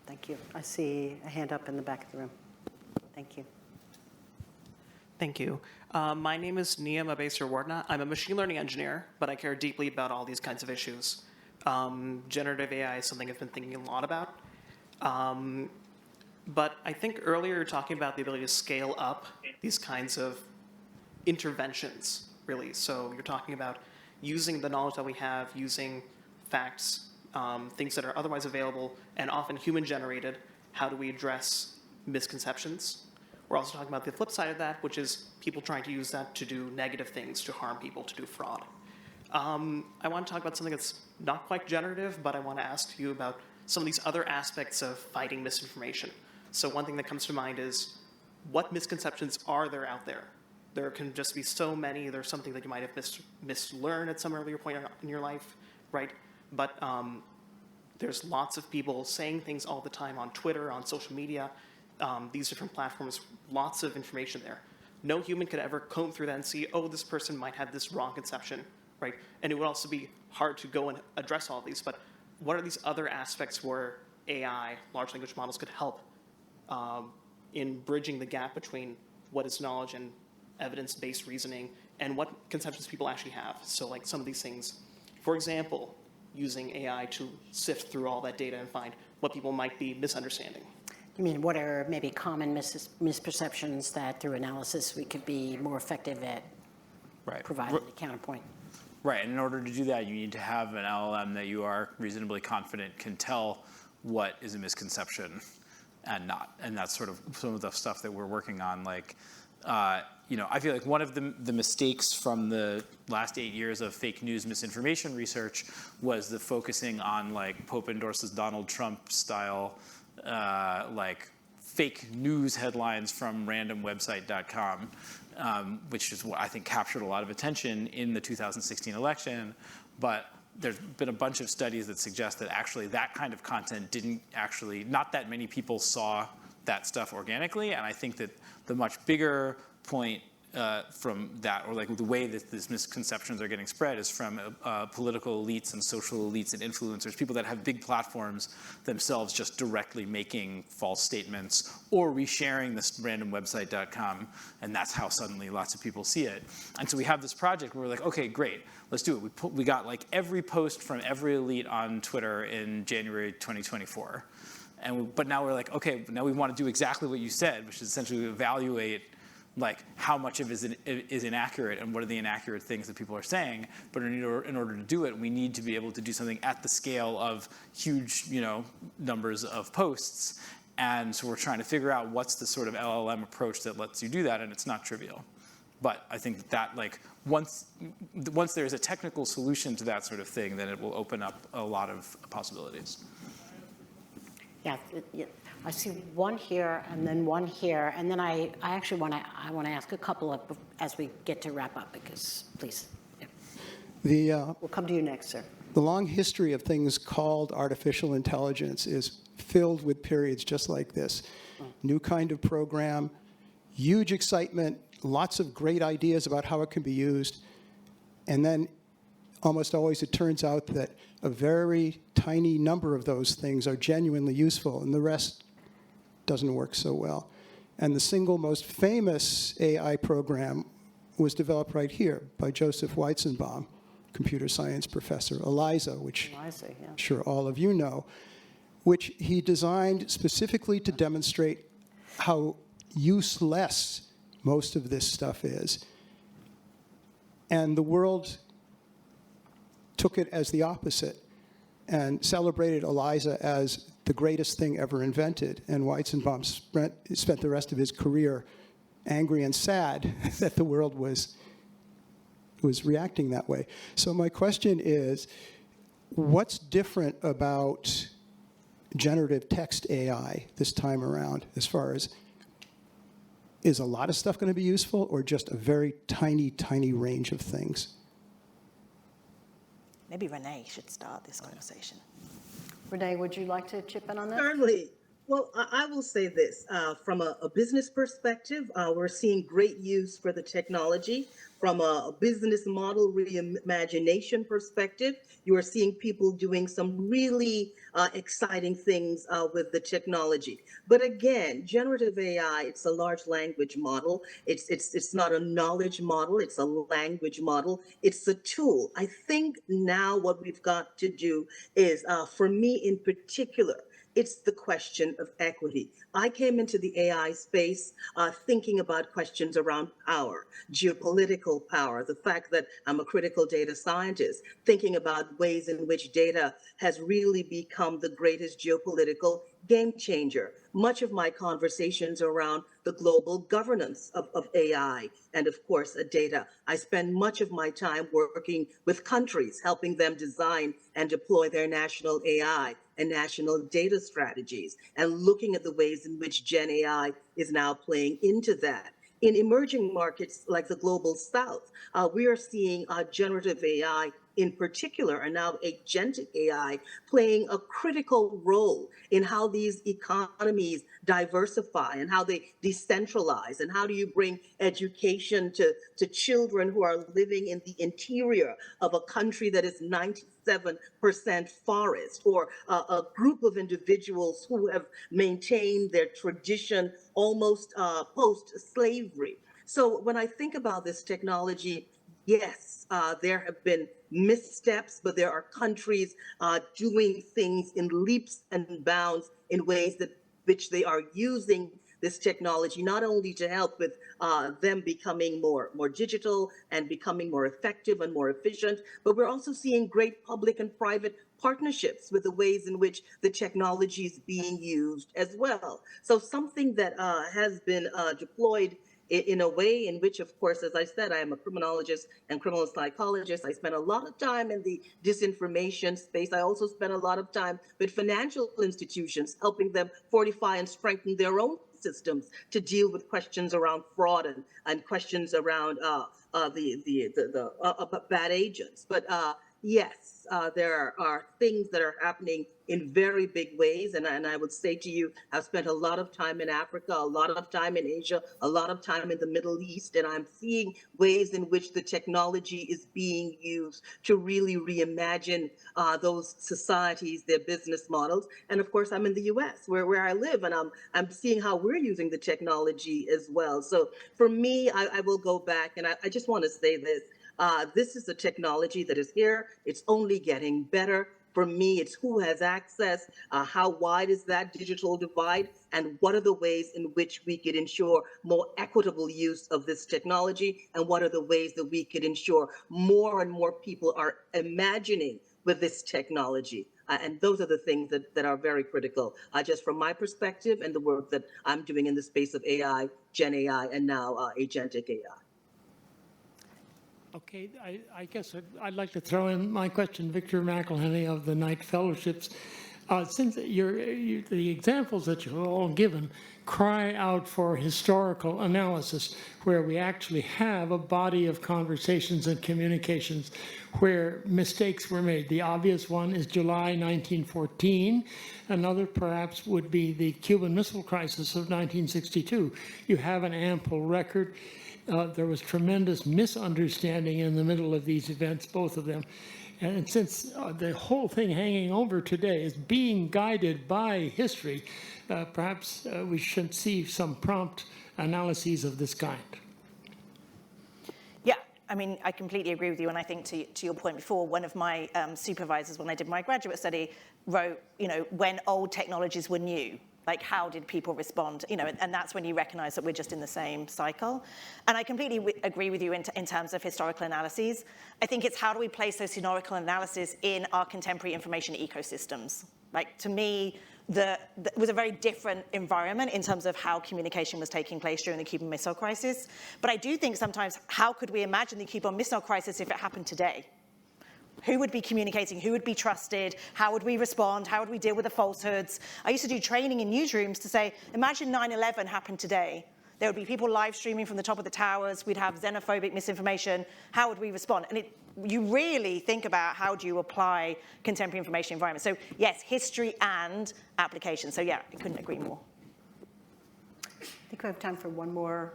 Thank you. I see a hand up in the back of the room. Thank you. Thank you. My name is Nia Mabeser-Wardna. I'm a machine learning engineer, but I care deeply about all these kinds of issues. Generative AI is something I've been thinking a lot about. But I think earlier you were talking about the ability to scale up these kinds of interventions, really. So you're talking about using the knowledge that we have, using facts, things that are otherwise available and often human-generated. How do we address misconceptions? We're also talking about the flip side of that, which is people trying to use that to do negative things, to harm people, to do fraud. I want to talk about something that's not quite generative, but I want to ask you about some of these other aspects of fighting misinformation. So one thing that comes to mind is, what misconceptions are there out there? There can just be so many. There's something that you might have mislearned at some earlier point in your life, right? But there's lots of people saying things all the time on Twitter, on social media, these different platforms, lots of information there. No human could ever comb through that and see, oh, this person might have this wrong conception, right? And it would also be hard to go and address all of these. But what are these other aspects where AI, large language models, could help in bridging the gap between what is knowledge and evidence-based reasoning and what conceptions people actually have? So like some of these things, for example, using AI to sift through all that data and find what people might be misunderstanding. You mean what are maybe common misperceptions that through analysis we could be more effective at providing a counterpoint? Right, and in order to do that, you need to have an LLM that you are reasonably confident can tell what is a misconception and not. And that's sort of some of the stuff that we're working on. Like, you know, I feel like one of the mistakes from the last 8 years of fake news misinformation research was the focusing on like Pope endorses Donald Trump style, like fake news headlines from randomwebsite.com. Which is what I think captured a lot of attention in the 2016 election. But there's been a bunch of studies that suggest that actually that kind of content not that many people saw that stuff organically. And I think that the much bigger point from that, or like the way that these misconceptions are getting spread, is from political elites and social elites and influencers, people that have big platforms themselves just directly making false statements or resharing this randomwebsite.com, and that's how suddenly lots of people see it. And so we have this project where we're like, okay, great, let's do it. We got like every post from every elite on Twitter in January 2024. But now we're like, okay, now we want to do exactly what you said, which is essentially evaluate like how much of it is inaccurate and what are the inaccurate things that people are saying. But in order to do it, we need to be able to do something at the scale of huge, you know, numbers of posts. And so we're trying to figure out what's the sort of LLM approach that lets you do that, and it's not trivial. But I think that like once there's a technical solution to that sort of thing, then it will open up a lot of possibilities. Yeah, I see one here and then one here, and then I actually want to ask a couple of as we get to wrap up, because please, yeah. We'll come to you next, sir. The long history of things called artificial intelligence is filled with periods just like this. New kind of program, huge excitement, lots of great ideas about how it can be used, and then almost always it turns out that a very tiny number of those things are genuinely useful, and the rest doesn't work so well. And the single most famous AI program was developed right here by Joseph Weizenbaum, computer science professor, ELIZA, which I'm sure all of you know, which he designed specifically to demonstrate how useless most of this stuff is. And the world took it as the opposite and celebrated ELIZA as the greatest thing ever invented. And Weizenbaum spent the rest of his career angry and sad that the world was reacting that way. So my question is, what's different about generative text AI this time around, as far as, is a lot of stuff going to be useful or just a very tiny, tiny range of things? Maybe Renee should start this conversation. Renee, would you like to chip in on that? Certainly. Well, I will say this. From a business perspective, we're seeing great use for the technology. From a business model reimagination perspective, you are seeing people doing some really exciting things with the technology. But again, generative AI, it's a large language model. It's not a knowledge model. It's a language model. It's a tool. I think now what we've got to do is, for me in particular, it's the question of equity. I came into the AI space thinking about questions around power, geopolitical power, the fact that I'm a critical data scientist, thinking about ways in which data has really become the greatest geopolitical game changer. Much of my conversations around the global governance of AI and, of course, data. I spend much of my time working with countries, helping them design and deploy their national AI and national data strategies, and looking at the ways in which Gen AI is now playing into that. In emerging markets like the Global South, we are seeing generative AI in particular, and now agentic AI, playing a critical role in how these economies diversify and how they decentralize, and how do you bring education to children who are living in the interior of a country that is 97% forest, or a group of individuals who have maintained their tradition almost post-slavery. So when I think about this technology, yes, there have been missteps, but there are countries doing things in leaps and bounds in ways that which they are using this technology, not only to help with them becoming more digital and becoming more effective and more efficient, but we're also seeing great public and private partnerships with the ways in which the technology is being used as well. So something that has been deployed in a way in which, of course, as I said, I am a criminologist and criminal psychologist. I spent a lot of time in the disinformation space. I also spent a lot of time with financial institutions, helping them fortify and strengthen their own systems to deal with questions around fraud and questions around bad agents. But yes, there are things that are happening in very big ways. And I would say to you, I've spent a lot of time in Africa, a lot of time in Asia, a lot of time in the Middle East, and I'm seeing ways in which the technology is being used to really reimagine those societies, their business models. And of course, I'm in the US where I live, and I'm seeing how we're using the technology as well. So for me, I will go back, and I just want to say this. This is a technology that is here. It's only getting better. For me, it's who has access, how wide is that digital divide, and what are the ways in which we could ensure more equitable use of this technology, and what are the ways that we could ensure more and more people are imagining with this technology. And those are the things that are very critical, just from my perspective and the work that I'm doing in the space of AI, Gen AI, and now agentic AI. Okay, I guess I'd like to throw in my question, Victor McElhenney of the Knight Fellowships. Since the examples that you've all given cry out for historical analysis, where we actually have a body of conversations and communications where mistakes were made. The obvious one is July 1914. Another perhaps would be the Cuban Missile Crisis of 1962. You have an ample record. There was tremendous misunderstanding in the middle of these events, both of them. And since the whole thing hanging over today is being guided by history, perhaps we should see some prompt analyses of this kind. Yeah, I mean, I completely agree with you. And I think to your point before, one of my supervisors when I did my graduate study wrote, when old technologies were new. Like, how did people respond? And that's when you recognize that we're just in the same cycle. And I completely agree with you in terms of historical analyses. I think it's how do we place those historical analyses in our contemporary information ecosystems? Like, to me, it was a very different environment in terms of how communication was taking place during the Cuban Missile Crisis. But I do think sometimes, how could we imagine the Cuban Missile Crisis if it happened today? Who would be communicating? Who would be trusted? How would we respond? How would we deal with the falsehoods? I used to do training in newsrooms to say, imagine 9/11 happened today. There would be people live streaming from the top of the towers. We'd have xenophobic misinformation. How would we respond? And you really think about how do you apply contemporary information environment. So yes, history and application. So yeah, I couldn't agree more. I think we have time for one more.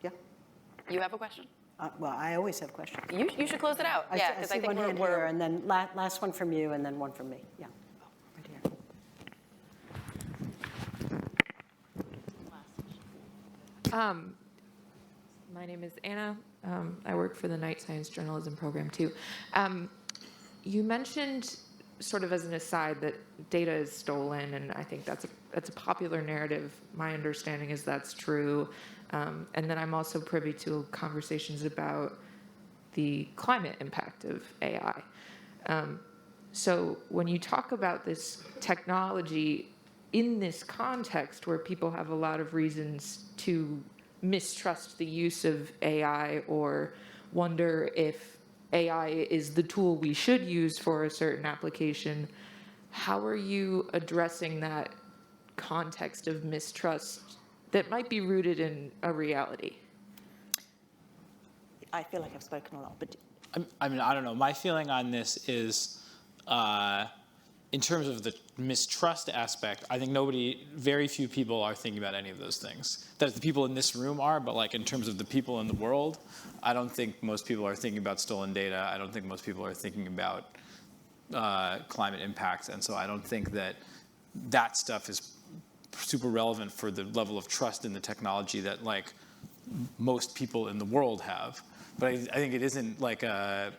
Yeah? You have a question? Well, I always have questions. You should close it out. Yeah, because I think one hand we're here, and then last one from you, and then one from me. Yeah, right here. My name is Anna. I work for the Knight Science Journalism program too. You mentioned, sort of as an aside, that data is stolen, and I think that's a popular narrative. My understanding is that's true. And then I'm also privy to conversations about the climate impact of AI. So when you talk about this technology in this context where people have a lot of reasons to mistrust the use of AI or wonder if AI is the tool we should use for a certain application, how are you addressing that context of mistrust that might be rooted in a reality? I feel like I've spoken a lot, but I mean, I don't know. My feeling on this is, in terms of the mistrust aspect, I think very few people are thinking about any of those things. That the people in this room are, but like in terms of the people in the world, I don't think most people are thinking about stolen data. I don't think most people are thinking about climate impacts. And so I don't think that stuff is super relevant for the level of trust in the technology that like most people in the world have. But I think it isn't like that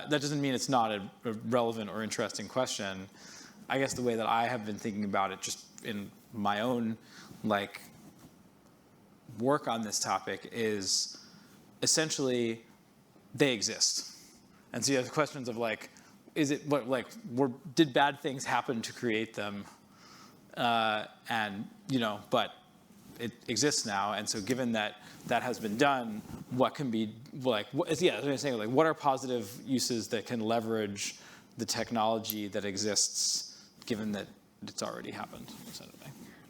doesn't mean it's not a relevant or interesting question. I guess the way that I have been thinking about it, just in my own like work on this topic, is essentially they exist. And so you have questions of like, is it what like did bad things happen to create them? And but it exists now. And so given that that has been done, what can be like? I'm saying like, what are positive uses that can leverage the technology that exists, given that it's already happened?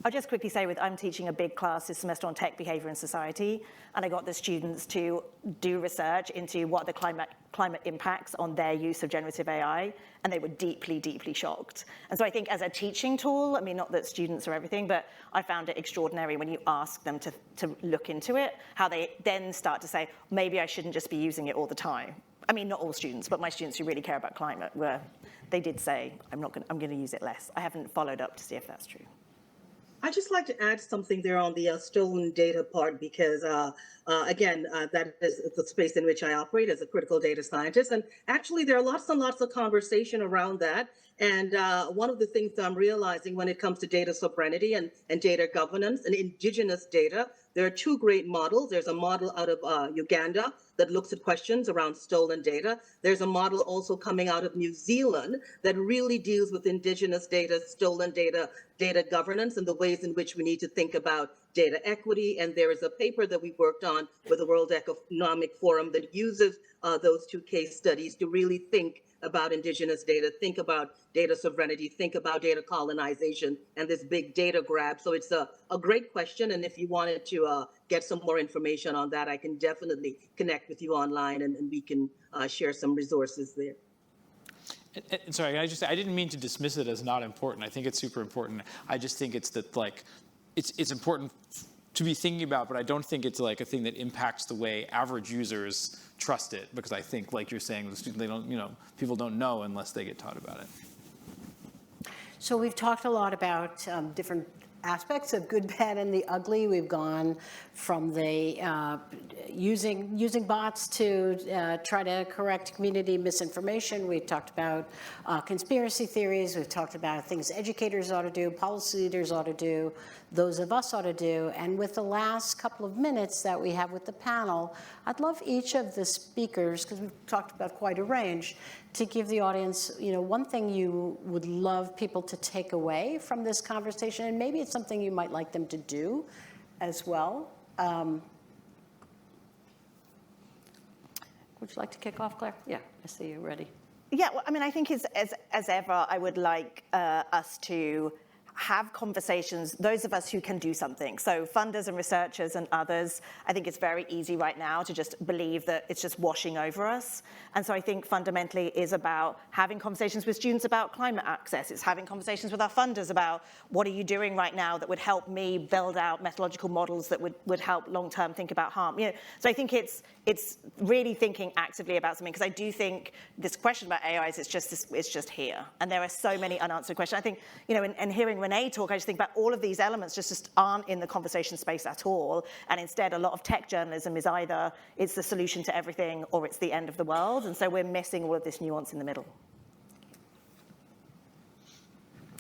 I'll just quickly say, I'm teaching a big class this semester on tech behavior and society, and I got the students to do research into what are the climate impacts on their use of generative AI, and they were deeply, deeply shocked. And so I think as a teaching tool, I mean, not that students are everything, but I found it extraordinary when you ask them to look into it, how they then start to say, maybe I shouldn't just be using it all the time. I mean, not all students, but my students who really care about climate, where they did say, I'm going to use it less. I haven't followed up to see if that's true. I'd just like to add something there on the stolen data part, because again, that is the space in which I operate as a critical data scientist. And actually, there are lots and lots of conversation around that. And one of the things that I'm realizing when it comes to data sovereignty and data governance and indigenous data, there are two great models. There's a model out of Uganda that looks at questions around stolen data. There's a model also coming out of New Zealand that really deals with indigenous data, stolen data, data governance, and the ways in which we need to think about data equity. And there is a paper that we worked on with the World Economic Forum that uses those two case studies to really think about indigenous data, think about data sovereignty, think about data colonization, and this big data grab. So it's a great question. And if you wanted to get some more information on that, I can definitely connect with you online, and we can share some resources there. And sorry, I didn't mean to dismiss it as not important. I think it's super important. I just think it's that like, it's important to be thinking about, but I don't think it's like a thing that impacts the way average users trust it, because I think, like you're saying, they don't, people don't know unless they get taught about it. So we've talked a lot about different aspects of good, bad, and the ugly. We've gone from the using bots to try to correct community misinformation. We've talked about conspiracy theories. We've talked about things educators ought to do, policy leaders ought to do, those of us ought to do. And with the last couple of minutes that we have with the panel, I'd love each of the speakers, because we've talked about quite a range, to give the audience, one thing you would love people to take away from this conversation, and maybe it's something you might like them to do as well. Would you like to kick off, Claire? Yeah, I see you ready. Yeah, well, I mean, I think as ever, I would like us to have conversations, those of us who can do something. So funders and researchers and others, I think it's very easy right now to just believe that it's just washing over us. And so I think fundamentally is about having conversations with students about climate access. It's having conversations with our funders about what are you doing right now that would help me build out methodological models that would help long-term think about harm. So I think it's really thinking actively about something, because I do think this question about AI is it's just here. And there are so many unanswered questions. I think, and hearing Renee talk, I just think about all of these elements just aren't in the conversation space at all. And instead, a lot of tech journalism is either it's the solution to everything or it's the end of the world. And so we're missing all of this nuance in the middle.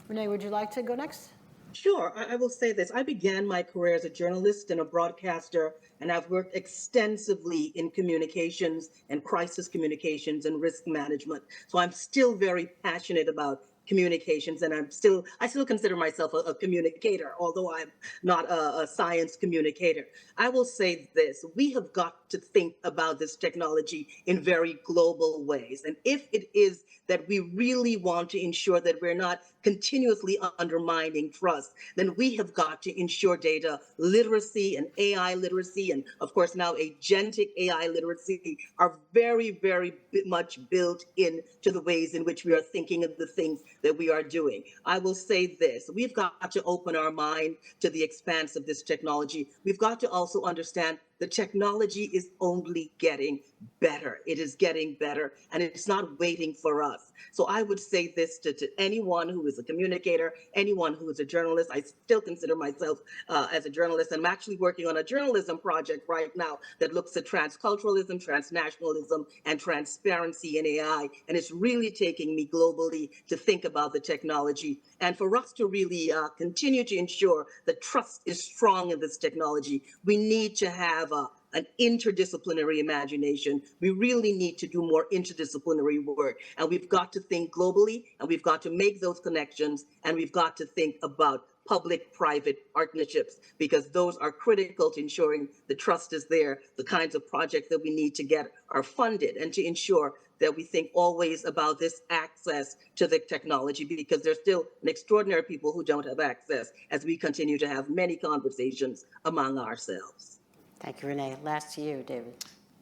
Renee, would you like to go next? Sure. I will say this. I began my career as a journalist and a broadcaster, and I've worked extensively in communications and crisis communications and risk management. So I'm still very passionate about communications, and I still consider myself a communicator, although I'm not a science communicator. I will say this: we have got to think about this technology in very global ways. And if it is that we really want to ensure that we're not continuously undermining trust, then we have got to ensure data literacy and AI literacy, and of course now agentic AI literacy, are very, very much built into the ways in which we are thinking of the things that we are doing. I will say this: we've got to open our mind to the expanse of this technology. We've got to also understand the technology is only getting better. It is getting better, and it's not waiting for us. So I would say this to anyone who is a communicator, anyone who is a journalist. I still consider myself as a journalist. I'm actually working on a journalism project right now that looks at transculturalism, transnationalism, and transparency in AI. And it's really taking me globally to think about the technology. And for us to really continue to ensure that trust is strong in this technology, we need to have an interdisciplinary imagination. We really need to do more interdisciplinary work. And we've got to think globally, and we've got to make those connections, and we've got to think about public-private partnerships, because those are critical to ensuring the trust is there, the kinds of projects that we need to get are funded, and to ensure that we think always about this access to the technology, because there's still an extraordinary people who don't have access, as we continue to have many conversations among ourselves. Thank you, Renee. Last to you, David.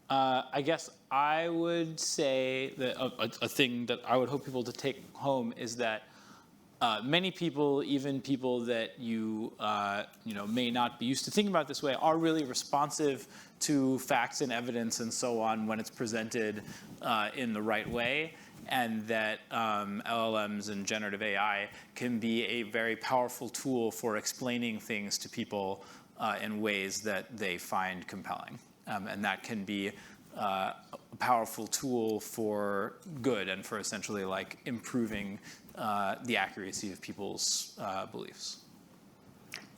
I guess I would say that a thing that I would hope people to take home is that many people, even people that you may not be used to thinking about this way, are really responsive to facts and evidence and so on when it's presented in the right way, and that LLMs and generative AI can be a very powerful tool for explaining things to people in ways that they find compelling. And that can be a powerful tool for good and for essentially like improving the accuracy of people's beliefs.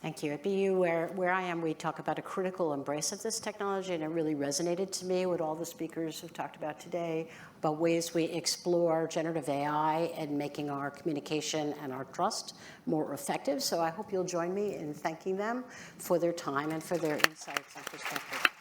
Thank you. At BU, where I am, we talk about a critical embrace of this technology, and it really resonated to me with all the speakers who've talked about today, about ways we explore generative AI and making our communication and our trust more effective. So I hope you'll join me in thanking them for their time and for their insights and perspectives.